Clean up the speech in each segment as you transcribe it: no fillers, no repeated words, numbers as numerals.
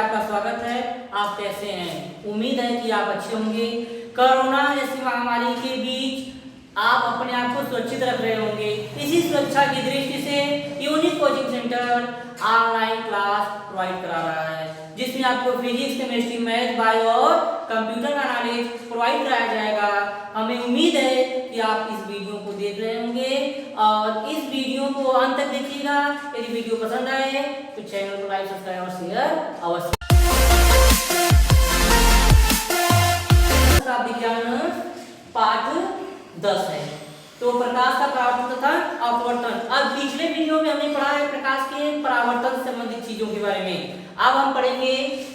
आपका स्वागत है। आप कैसे हैं? उम्मीद है कि आप अच्छे होंगे। कोरोना जैसी महामारी के बीच आप अपने आप को सुरक्षित रख रहे होंगे। इसी सुरक्षा की दृष्टि से unique coaching centre online class provide करा रहा है, जिसमें आपको फिजिक्स, केमिस्ट्री, मैथ, बायो और कंप्यूटर का नॉलेज प्रोवाइड कराया जाएगा। हमें उम्मीद है कि आप इस वीडियो को देख रहे होंगे और इस वीडियो को अंत तक देखिएगा। यदि वीडियो पसंद आए तो चैनल को लाइक, सब्सक्राइब और शेयर अवश्य। विज्ञान पाठ 10 है। तो प्रकाश का परावर्तन तथा अपवर्तन। अब पिछले वीडियो में हमने पढ़ा है प्रकाश के परावर्तन से संबंधित चीजों के बारे में। अब हम पढ़ेंगे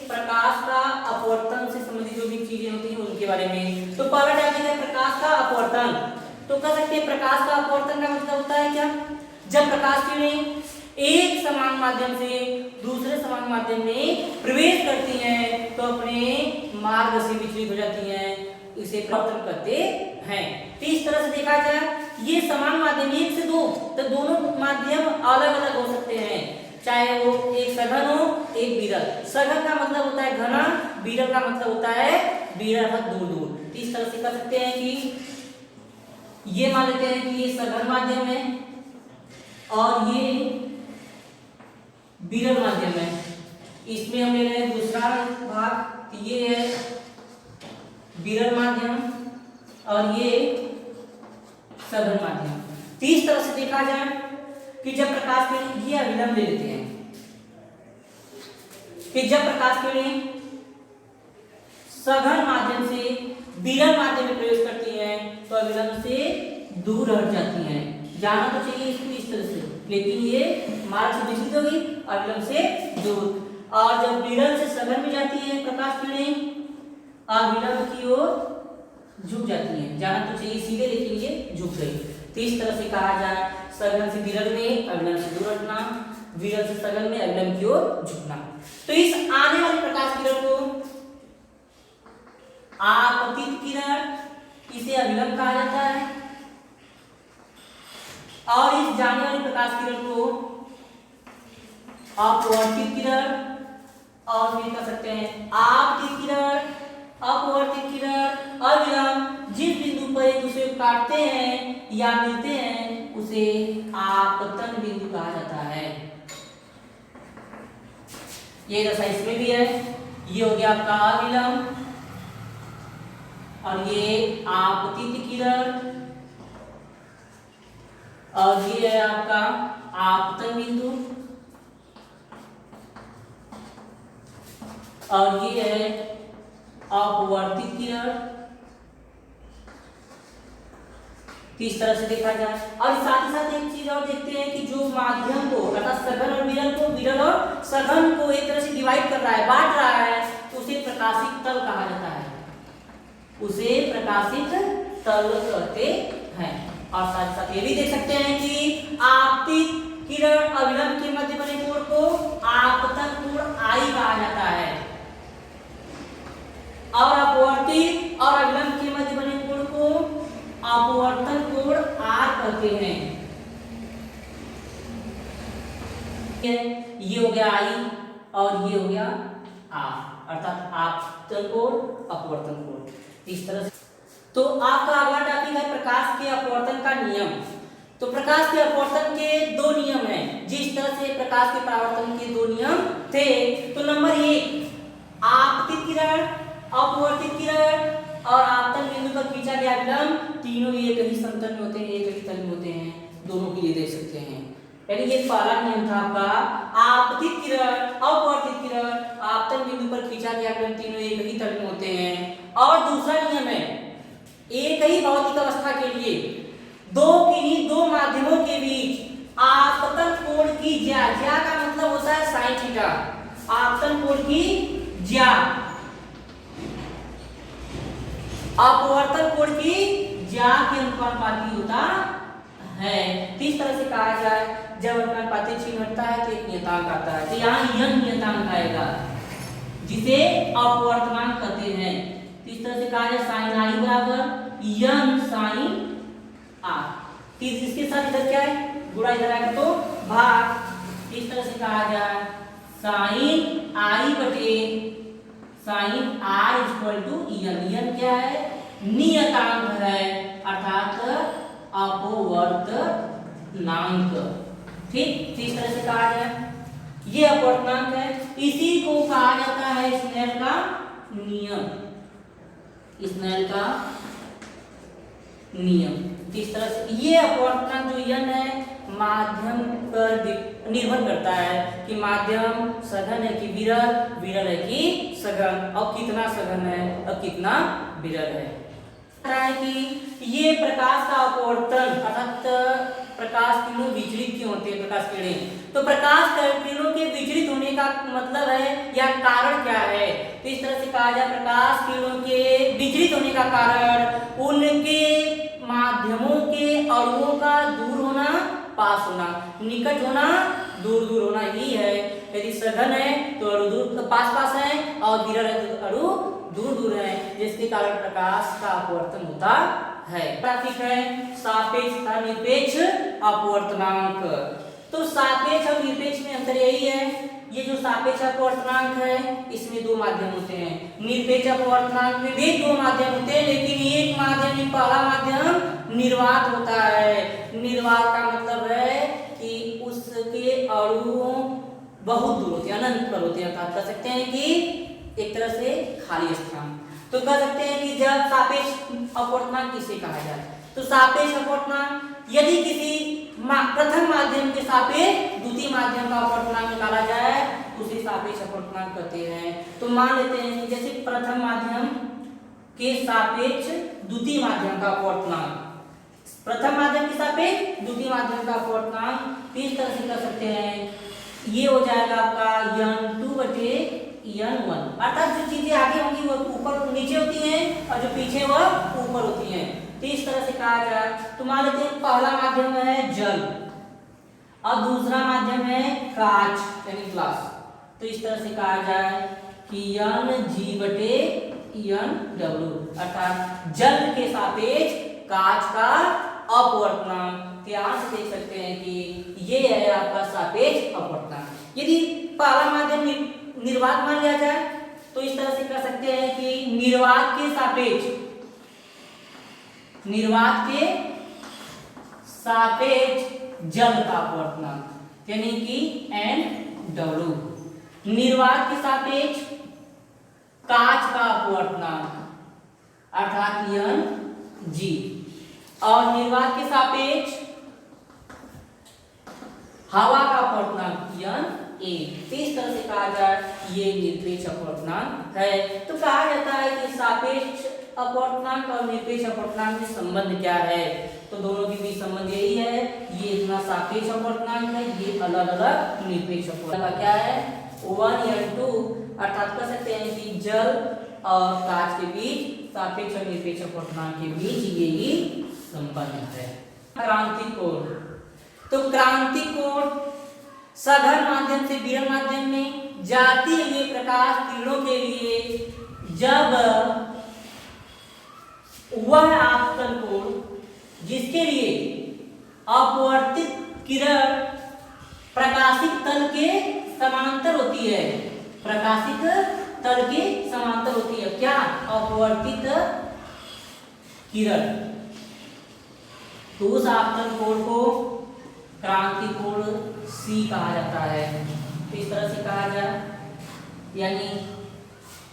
प्रकाश का अपवर्तन से संबंधित जो भी चीजें होती हैं उनके बारे में। तो पहला टॉपिक है प्रकाश का अपवर्तन। तो कह सकते हैं प्रकाश का अपवर्तन का मतलब होता है क्या? जब प्रकाश किरणें एक समान माध्यम से दूसरे समान माध्यम में प्रवेश करती हैं तो अपने मार्ग से विचलित हो जाती हैं, इसे अपवर्तन कहते हैं। तो इस तरह से देखा जाए ये समान माध्यम एक से दो, तो दोनों माध्यम अलग अलग हो सकते हैं, चाहे वो एक सघन हो एक विरल। सघन का मतलब होता है घना, विरल का मतलब होता है विरल अर्थात दूर दूर। तो इस तरह से कह सकते हैं कि ये मान लेते हैं कि ये सघन माध्यम है और ये विरल माध्यम है। इसमें हम ले रहे हैं दूसरा भाग, तो ये है विरल माध्यम और ये सघन माध्यम। तो इस तरह से देखा जाए कि जब प्रकाश किरण ये अभिलंब ले लेते हैं कि जब प्रकाश किरण सघन माध्यम से विरल माध्यम में प्रवेश करती हैं तो अभिलंब से दूर हट जाती हैं। जाना तो चाहिए इसको इस तरह से, लेकिन ये मार्ग से विचलित होगी अभिलंब से दूर। और जब विरल से सघन में जाती है प्रकाश किरणें अभिलंब की ओर झुक जाती हैं। जाना तो चाहिए सीधे, लेकिन ये झुक गई। तो इस तरह से कहा जाए सघन से विरल में अभिलंब से दूर हटना, विरल से सघन में अभिलंब की ओर झुकना। तो इस आने वाले प्रकाश किरण को आपतित किरण, इसे अभिलंब कहा जाता है, और इस जाने वाली प्रकाश किरण को अपवर्तित किरण और फिर कह सकते हैं आपतित किरण, अपवर्तित किरण। अविलंब जिस बिंदु पर एक दूसरे को काटते हैं या मिलते हैं उसे आपतन बिंदु कहा जाता है। ये दशा इसमें भी है। ये हो गया आपका अविलंब और ये आपतित किरण और ये है आपका आपतन बिंदु और ये है अपवर्तित किरण। इस तरह से देखा जाए और साथ ही साथ एक चीज और देखते हैं कि जो माध्यम को अर्थात सघन और विरल को, विरल और सघन को एक तरह से डिवाइड कर रहा है, बांट रहा है, उसे प्रकाशित तल कहा जाता है, उसे प्रकाशित तल कहते हैं। और साथ साथ ये भी देख सकते हैं कि आपतित किरण अभिलंब के मध्य बने कोण को आपतन कोण आई कहा जाता है और अपवर्तित और अभिलंब के मध्य बने कोण को अपवर्तन कोण आर कहते हैं। ये हो गया आई और ये हो गया आर, अर्थात आपतन कोण अपवर्तन कोण। इस तरह से तो आपका अगला टॉपिक है प्रकाश के अपवर्तन का नियम। तो प्रकाश के अपवर्तन के दो नियम हैं। जिस तरह से प्रकाश के परावर्तन के दो नियम थे, तो नंबर 1 आपतित किरण, अपवर्तित किरण और आपतन बिंदु पर खींचा गया अभिलंब, तीनों एक ही समतल में होते हैं, एक ही तल में होते हैं, दोनों के लिए देख सकते हैं। यानी ये पहला नियम था आपका आपतित किरण, अपवर्तित किरण, आपतन बिंदु पर खींचा गया अभिलंब, तीनों एक ही तल में होते हैं। और दूसरा नियम है एक ही भौतिक अवस्था के लिए किन्हीं दो माध्यमों के बीच आपतन कोण की ज्या, ज्या का मतलब होता है साइन थीटा, आपतन कोण की ज्या, अपवर्तन कोण की ज्या के अनुपाती होता है। किस तरह से कहा जाए जब अनुपाती चिन्ह हटता है तो एक नियतांक आता है, तो यहाँ यंग नियतांक आएगा जिसे अपवर्तनांक कहते हैं। इस तरह से कहा जाए साइन आई बराबर यंग साइन आर। इसके साथ इधर क्या है गुणा, इधर आएगा तो भाग। इस तरह से कहा जाए साइन आई बटे साइन आर इक्वल टू यन। यन क्या है? नियतांक है, अर्थात अपवर्तनांक। ठीक, इस तरह से कहा जाए, ये अपवर्तनांक है, इसी को कहा जाता है स्नेल का नियम। स्नेल का नियम। इस तरह से ये अपवर्तनांक जो यन है माध्यम पर निर्भर करता है कि माध्यम सघन है कि विरल, विरल है कि सघन, और कितना सघन है और कितना विरल है। कि ये प्रकाश का अपवर्तन अर्थात प्रकाश किरणों विचलित क्यों होते हैं? प्रकाश किरणें, तो प्रकाश किरणों के विचलित होने का मतलब है या कारण क्या है? तो इस तरह से कहा जाए, प्रकाश किरणों के विचलित होने का कारण उनके माध्यमों के अणुओं का दूर होना, पास होना, निकट होना, दूर दूर होना ही है। यदि सघन है तो अणु दूर पास पास है, और विरल है तो अणु दूर दूर है, जिसके कारण प्रकाश का अपवर्तन होता है। ग्राफिक है सापेक्ष तथा निरपेक्ष अपवर्तनांक। तो सापेक्ष और निरपेक्ष में अंतर यही है, ये जो सापेक्ष अपवर्तनांक है इसमें दो माध्यम होते हैं, निरपेक्ष अपवर्तनांक में भी दो माध्यम होते हैं, लेकिन एक माध्यम, पहला माध्यम निर्वात होता है। निर्वात का मतलब है कि उसके अणु बहुत दूर होते हैं, अनंत पर होते हैं, अर्थात कह सकते हैं कि एक तरह से खाली स्थान। तो कह सकते हैं कि जब सापेक्ष अपवर्तनांक किसे कहा जाए, तो सापेक्ष अपवर्तनांक यदि किसी प्रथम माध्यम के सापेक्ष द्वितीय माध्यम का अपवर्तनांक निकाला जाए तो उसे सापेक्ष अपवर्तनांक कहते हैं। तो मान लेते हैं कि जैसे प्रथम माध्यम के सापेक्ष द्वितीय माध्यम का अपवर्तनांक, प्रथम माध्यम के सापेक्ष द्वितीय माध्यम का अपवर्तनांक इस तरह से कर सकते हैं, ये हो जाएगा आपका n2 बटे n1, अर्थात जो चीजें आगे होंगी वो ऊपर नीचे होती हैं और जो पीछे वो ऊपर होती हैं। तो इस तरह से कहा जाए, तो मान लेते हैं पहला माध्यम है जल और दूसरा माध्यम है कांच यानी ग्लास। तो इस तरह से कहा जाए कि Ng बटे Nw, अर्थात जल के सापेक्ष कांच का अपवर्तनांक। यहाँ से देख सकते हैं कि ये है आपका सापेक्ष अपवर्तनांक। यदि पहला माध्यम निर्वात मान लिया जाए तो इस तरह से कह सकते हैं कि निर्वात के सापेक्ष जल का अपवर्तनांक यानी कि Nw, निर्वात के सापेक्ष कांच का अपवर्तनांक अर्थात Ng, और निर्वात के सापेक्ष हवा का अपवर्तनांक Na। इस तरह से कहा जाए ये निरपेक्ष अपवर्तनांक है। तो कहा जाता है कि सापेक्ष अपवर्तनांक और निरपेक्ष अपवर्तनांक में संबंध क्या है, तो दोनों के बीच संबंध यही है, ये इतना सापेक्ष अपवर्तनांक है, ये अलग अलग निरपेक्ष अपवर्तनांक क्या है 1n2, अर्थात कह सकते हैं कि जल और कांच के बीच सापेक्ष और निरपेक्ष अपवर्तनांक के बीच यही संबंध है। क्रांति कोण, तो क्रांति कोण सघन माध्यम से विरल माध्यम में जाती हुई प्रकाश किरणों के लिए जब वह आपतन कोण जिसके लिए अपवर्तित किरण प्रकाशित तल के समांतर होती है, प्रकाशित तल के समांतर होती है, क्या अपवर्तित किरण, तो उस आपतन कोण को क्रांति कोण C कहा जाता है। तो इस तरह से कहा जाए, यानी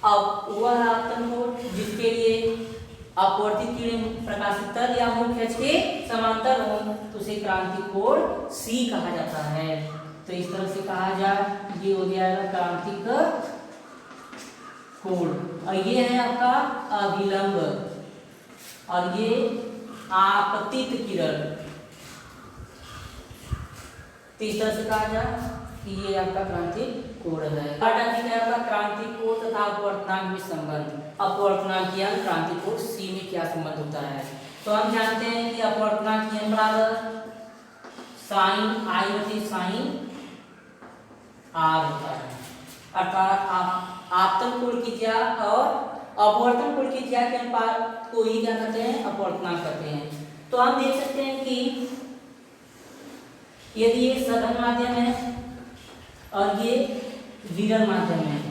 अब वह आपतन कोण जिसके लिए अपवर्तित किरण प्रकाशित तल या मुख्य अक्ष के समांतर हो तो उसे क्रांति कोण C कहा जाता है। तो इस तरह से कहा जाए ये हो गया क्रांतिक कोण, और ये है आपका अभिलंब और ये आपतित किरण। तो इस तरह से कहा जाए कि ये आपका क्रांतिक कोण है। आपका क्रांतिक कोण तथा अपवर्तनांक में संबंध, अपवर्तनांक या क्रांतिक कोण C में क्या संबंध होता है, तो हम जानते हैं कि अपवर्तनांक n बराबर sin I बटे sin R होता है, अर्थात आपतन कोण की ज्या और अपवर्तन कोण की ज्या के अनुपात को ही क्या कहते हैं अपवर्तनांक कहते हैं। तो हम देख सकते हैं कि यदि ये सघन माध्यम है और ये विरल माध्यम है,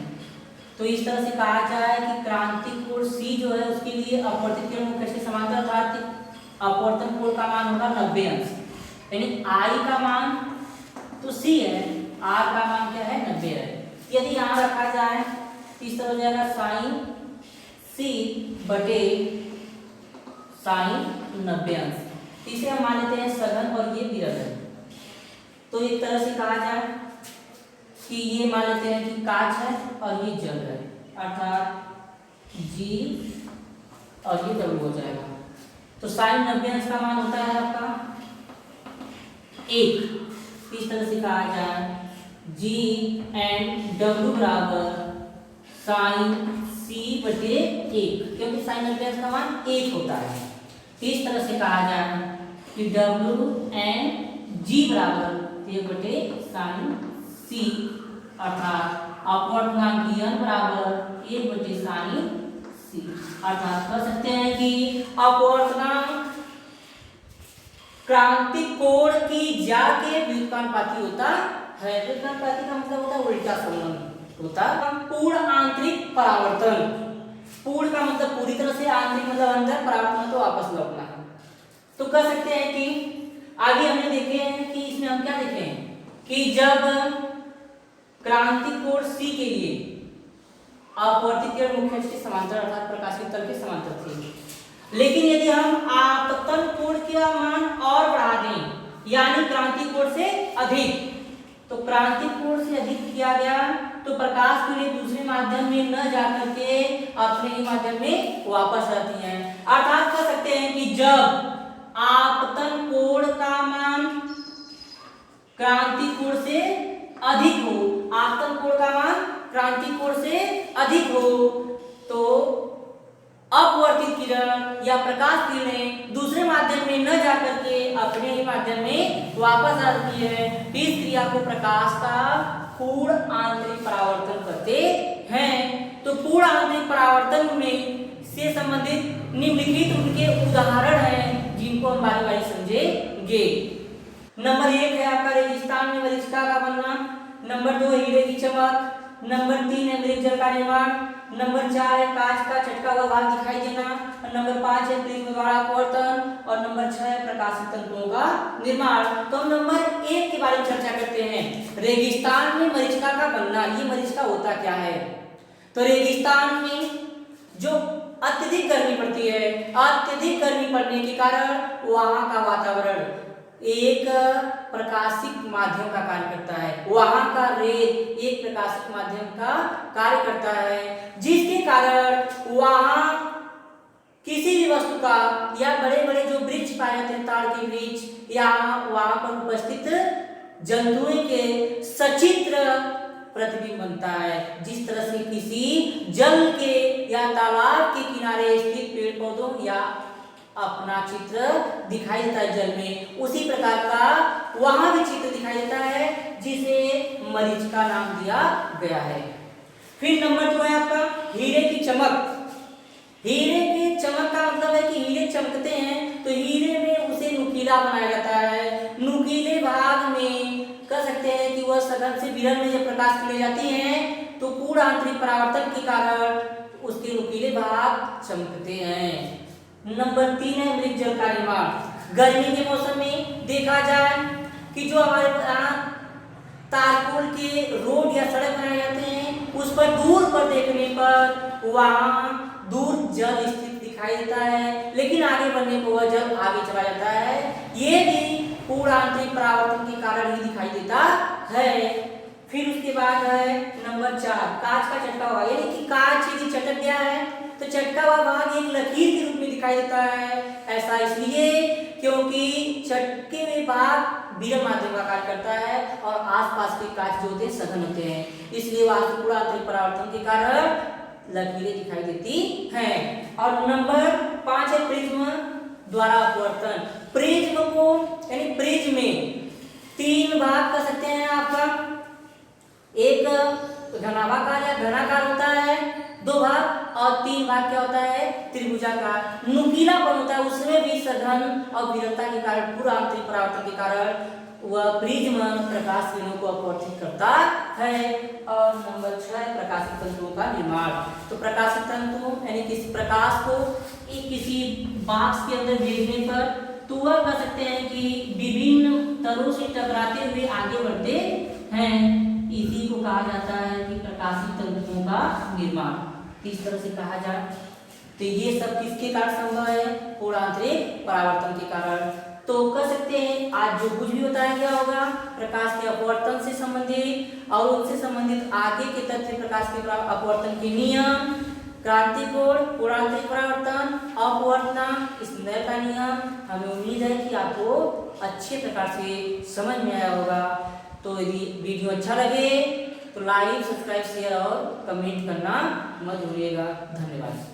तो तो इस तरह से कहा जाए कि क्रांतिक कोण C जो है उसके लिए अपवर्तित किरण मुख्य अक्ष के समांतर अर्थात अपवर्तन कोण का मान होगा 90 अंश, यानी I का मान तो C है, R का मान क्या है 90 है। यदि यहाँ रखा जाए इस तरह हो जाएगा साइन C बटे साइन 90 अंश, इसे हम मान लेते हैं सघन और ये विरल है। तो एक तरह से कहा जाए कि ये मान लेते हैं कि कांच है और ये जल है, अर्थात G और ये W हो जाएगा। तो साइन 90 अंश का मान होता है आपका 1। इस तरह से कहा जाए G एंड W बराबर साइन C बटे 1, क्योंकि साइन 90 अंश का मान 1 होता है। इस तरह से कहा जाए कि W एंड G बराबर 1 बटे साइन C, अर्थात अपवर्तनांक बराबर 1 बटे साइन C, अर्थात कह सकते हैं कि अपवर्तनांक क्रांतिक कोण की ज्या के व्युत्क्रमानुपाती होता है। व्युत्क्रमानुपाती का मतलब होता है उल्टा संबंध होता है। पूर्ण आंतरिक परावर्तन, पूर्ण का मतलब पूरी तरह से, आंतरिक मतलब अंदर, परावर्तन तो वापस लौटना है। तो कह सकते हैं कि आगे हमने देखे हैं कि इसमें हम क्या देखे हैं कि जब क्रांतिक कोण C के लिए अपवर्तित किरण मुख्य अक्ष के समांतर अर्थात प्रकाशित तल के समांतर थी, लेकिन यदि हम आपतन कोण का मान और बढ़ा दें यानी क्रांतिक कोण से अधिक, तो क्रांतिक कोण से अधिक किया गया तो प्रकाश की किरणें दूसरे माध्यम में न जाकर के अपने ही माध्यम में वापस आती हैं। अर्थात कह सकते हैं कि जब आपतन कोण का मान क्रांतिक कोण से अधिक हो, आपतन कोण का मान क्रांतिक कोण से अधिक हो, तो अपवर्तित किरण या प्रकाश किरणें दूसरे माध्यम में न जाकर के अपने ही माध्यम में वापस आती है। इस क्रिया को प्रकाश का पूर्ण आंतरिक परावर्तन कहते हैं। तो पूर्ण आंतरिक परावर्तन में से संबंधित निम्नलिखित उनके उदाहरण हैं जिनको हम बारी बारी समझेंगे। नंबर 1 है आपका रेगिस्तान में मरीचिका का बनना, नंबर 2 हीरे की चमक, नंबर 3 है मृत जल का निर्माण, नंबर 4 है कांच का चटका हुआ भाग दिखाई देना, नंबर 5 है प्रिज्म द्वारा अपवर्तन और नंबर 6 है प्रकाशित तंतुओं का निर्माण। तो हम नंबर 1 के बारे में चर्चा करते हैं, रेगिस्तान में मरीचिका का बनना। ये मरीचिका होता क्या है? तो रेगिस्तान में जो अत्यधिक गर्मी पड़ती है, अत्यधिक गर्मी पड़ने के कारण वहां का वातावरण एक प्रकाशिक माध्यम का कार्य करता है, वहां का रेत एक प्रकाशिक माध्यम का कार्य करता है, जिसके कारण वहां किसी भी वस्तु का या बड़े बड़े जो वृक्ष पाए जाते हैं, ताड़ के वृक्ष या वहां पर उपस्थित जंतुओं के सचित्र प्रतिबिंब बनता है। जिस तरह से किसी जल के या तालाब के किनारे स्थित पेड़ पौधों या अपना चित्र दिखाई देता है जल में, उसी प्रकार का वहां भी चित्र दिखाई देता है जिसे मरीचिका नाम दिया गया है। फिर नंबर 2 है आपका हीरे की चमक। हीरे की चमक का मतलब है कि हीरे चमकते हैं तो हीरे में उसे नुकीला बनाया जाता है। नुकीले भाग में कह सकते हैं कि वह सघन से विरल में जब प्रकाश किए जाती हैं तो पूर्ण आंतरिक परावर्तन के कारण उसके नुकीले भाग चमकते हैं। नंबर 3 है मृत जल का निर्माण। गर्मी के मौसम में देखा जाए कि जो हमारे तारकोल के रोड या सड़क बनाए जाते हैं उस पर दूर पर देखने पर वहां दूर जल स्थित दिखाई देता है, लेकिन आगे बढ़ने पर वह जल आगे चला जाता है। ये भी पूर्ण आंतरिक परावर्तन के कारण ही दिखाई देता है। फिर उसके बाद है नंबर 4 कांच का चटका हुआ, यानी कि कांच यदि चटक गया है तो चटका हुआ भाग एक लकीर के रूप में दिखाई देता है। ऐसा इसलिए क्योंकि चटके हुए भाग विरल माध्यम का कार्य करता है और आसपास के कांच जो होते हैं सघन होते हैं, इसलिए वहां से पूर्ण आंतरिक परावर्तन के कारण लकीरें दिखाई देती हैं। और नंबर 5 है प्रिज्म द्वारा अपवर्तन। प्रिज्म को यानी प्रिज्म में 3 भाग कर सकते हैं आपका, एक घनाभाकार या घनाकार होता है 2 भाग और 3 भाग क्या होता है त्रिभुजाकार। नुकीलापन होता है उसमें भी सघन और विरलता के कारण पूर्ण आंतरिक परावर्तन के कारण वह प्रिज्म प्रकाश किरणों को अपवर्तित करता है। और नंबर 6 प्रकाशित तंतुओं का निर्माण। तो प्रकाशित तंतु यानी किसी प्रकाश को किसी बॉक्स के अंदर भेजने पर तो वह कह सकते हैं कि विभिन्न तरों से टकराते हुए आगे बढ़ते हैं। इसी को कहा जाता है कि प्रकाशित तंतुओं का निर्माण। इस तरह से कहा जाए तो ये सब किसके कारण संभव है? पूर्णांतरिक परावर्तन के कारण। तो कह सकते हैं आज जो कुछ भी बताया गया होगा प्रकाश के अपवर्तन से संबंधित और उनसे संबंधित आगे के तथ्य, प्रकाश के अपवर्तन के नियम, क्रांति कोण, पूर्णांतरिक परावर्तन, अपवर्तनांक, स्नेल का नियम, हमें उम्मीद है कि आपको अच्छे प्रकार से समझ में आया होगा। तो यदि वीडियो अच्छा लगे तो लाइक, सब्सक्राइब, शेयर और कमेंट करना मत भूलिएगा। धन्यवाद।